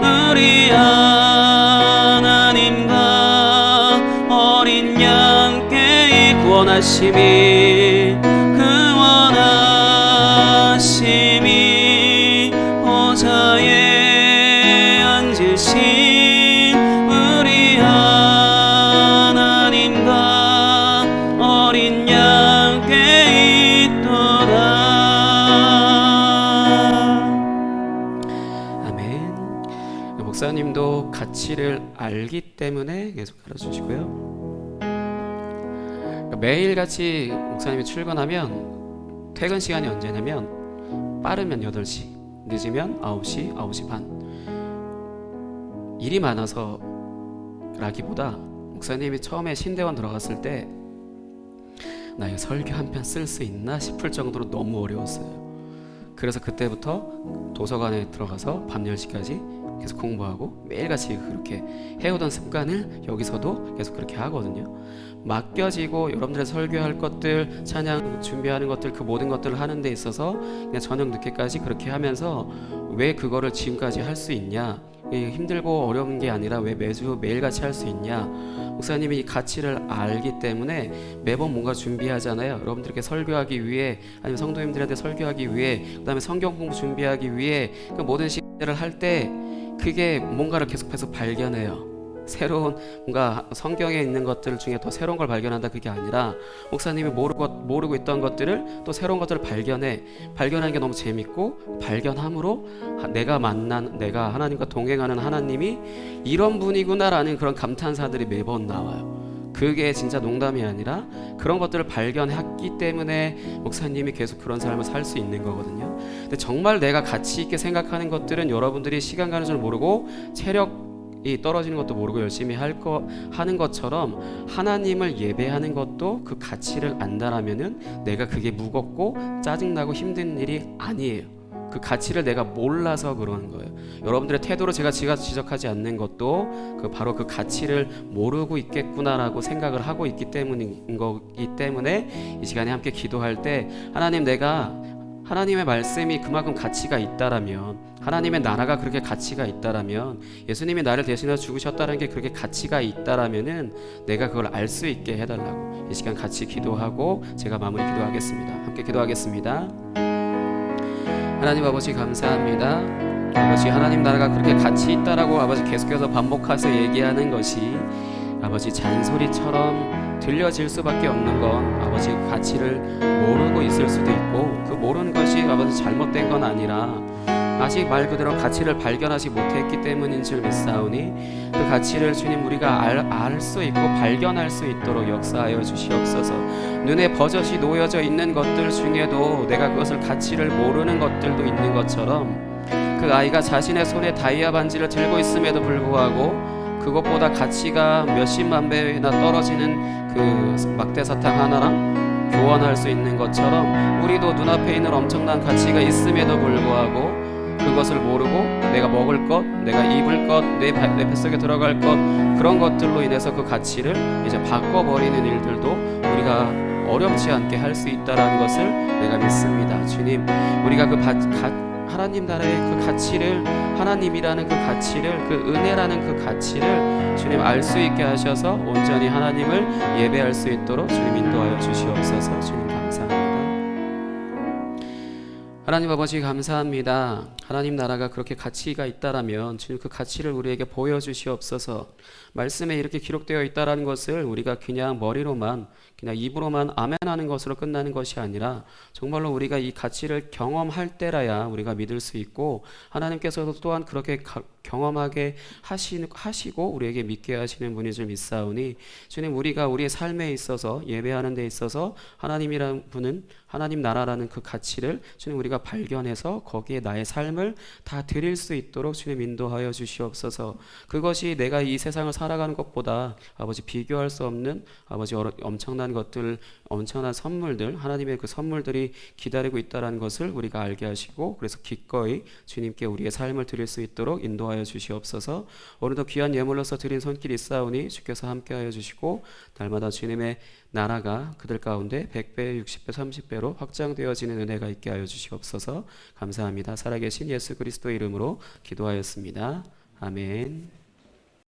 우리 하나님과 어린 양께 이 구원하심이 보좌에 앉으신 우리 하나님과 어린 양께 있도다. 가치를 알기 때문에 계속 가르쳐주시고요. 그러니까 매일같이 목사님이 출근하면 퇴근 시간이 언제냐면 빠르면 8시, 늦으면 9시, 9시 반. 일이 많아서 라기보다 목사님이 처음에 신대원 들어갔을 때 나 이거 설교 한 편 쓸 수 있나 싶을 정도로 너무 어려웠어요. 그래서 그때부터 도서관에 들어가서 밤 10시까지 계속 공부하고 매일같이 그렇게 해오던 습관을 여기서도 계속 그렇게 하거든요. 맡겨지고 여러분들의 설교할 것들, 찬양 준비하는 것들, 그 모든 것들을 하는 데 있어서 그냥 저녁 늦게까지 그렇게 하면서 왜 그거를 지금까지 할 수 있냐, 힘들고 어려운 게 아니라 왜 매주 매일같이 할 수 있냐. 목사님이 이 가치를 알기 때문에 매번 뭔가 준비하잖아요. 여러분들에게 설교하기 위해, 아니면 성도님들한테 설교하기 위해, 그 다음에 성경 공부 준비하기 위해, 그 모든 시간들을 할 때 그게 뭔가를 계속해서 발견해요. 새로운 뭔가 성경에 있는 것들 중에 더 새로운 걸 발견한다, 그게 아니라 목사님이 모르고 있던 것들을 또 새로운 것들을 발견하는 게 너무 재밌고, 발견함으로 내가 하나님과 동행하는 하나님이 이런 분이구나라는 그런 감탄사들이 매번 나와요. 그게 진짜 농담이 아니라 그런 것들을 발견했기 때문에 목사님이 계속 그런 삶을 살 수 있는 거거든요. 근데 정말 내가 가치 있게 생각하는 것들은 여러분들이 시간 가는 줄 모르고 체력이 떨어지는 것도 모르고 열심히 하는 것처럼, 하나님을 예배하는 것도 그 가치를 안다라면은 내가 그게 무겁고 짜증나고 힘든 일이 아니에요. 그 가치를 내가 몰라서 그러는 거예요. 여러분들의 태도로 제가 지적하지 않는 것도 바로 그 가치를 모르고 있겠구나라고 생각을 하고 있기 때문인 거기 때문에 이 시간에 함께 기도할 때, 하나님, 내가 하나님의 말씀이 그만큼 가치가 있다라면, 하나님의 나라가 그렇게 가치가 있다라면, 예수님이 나를 대신해 죽으셨다는 게 그렇게 가치가 있다라면은 내가 그걸 알 수 있게 해달라고 이 시간 같이 기도하고 제가 마무리 기도하겠습니다. 함께 기도하겠습니다. 하나님 아버지, 감사합니다. 아버지, 하나님 나라가 그렇게 가치 있다라고 아버지 계속해서 반복해서 얘기하는 것이 아버지 잔소리처럼 들려질 수밖에 없는 건, 아버지 그 가치를 모르고 있을 수도 있고, 그 모르는 것이 아버지 잘못된 건 아니라 아직 말 그대로 가치를 발견하지 못했기 때문인 줄 믿사오니, 그 가치를 주님 우리가 알 수 있고 발견할 수 있도록 역사하여 주시옵소서. 눈에 버젓이 놓여져 있는 것들 중에도 내가 그것을 가치를 모르는 것들도 있는 것처럼, 그 아이가 자신의 손에 다이아 반지를 들고 있음에도 불구하고 그것보다 가치가 몇십만 배나 떨어지는 그 막대사탕 하나랑 교환할 수 있는 것처럼, 우리도 눈앞에 있는 엄청난 가치가 있음에도 불구하고 그것을 모르고 내가 먹을 것, 내가 입을 것, 내 뱃속에 들어갈 것, 그런 것들로 인해서 그 가치를 이제 바꿔버리는 일들도 우리가 어렵지 않게 할 수 있다는 것을 내가 믿습니다. 주님, 우리가 하나님 나라의 그 가치를, 하나님이라는 그 가치를, 그 은혜라는 그 가치를 주님 알 수 있게 하셔서 온전히 하나님을 예배할 수 있도록 주님 인도하여 주시옵소서. 주님 감사합니다. 하나님 아버지, 감사합니다. 하나님 나라가 그렇게 가치가 있다라면 주님 그 가치를 우리에게 보여주시옵소서. 말씀에 이렇게 기록되어 있다라는 것을 우리가 그냥 머리로만, 그냥 입으로만 아멘하는 것으로 끝나는 것이 아니라 정말로 우리가 이 가치를 경험할 때라야 우리가 믿을 수 있고, 하나님께서도 또한 그렇게 경험하게 하시고 우리에게 믿게 하시는 분이 줄 믿사오니, 주님 우리가 우리의 삶에 있어서 예배하는 데 있어서 하나님이라는 분은, 하나님 나라라는 그 가치를 주님 우리가 발견해서 거기에 나의 삶을 다 드릴 수 있도록 주님 인도하여 주시옵소서. 그것이 내가 이 세상을 살아가는 것보다 아버지 비교할 수 없는 아버지 엄청난 것들, 엄청난 선물들, 하나님의 그 선물들이 기다리고 있다는 것을 우리가 알게 하시고, 그래서 기꺼이 주님께 우리의 삶을 드릴 수 있도록 인도하여 주시옵소서. 오늘도 귀한 예물로서 드린 손길 있사오니 주께서 함께하여 주시고, 날마다 주님의 나라가 그들 가운데 100배, 60배, 30배로 확장되어지는 은혜가 있게 하여 주시옵소서. 감사합니다. 살아계신 예수 그리스도의 이름으로 기도하였습니다. 아멘.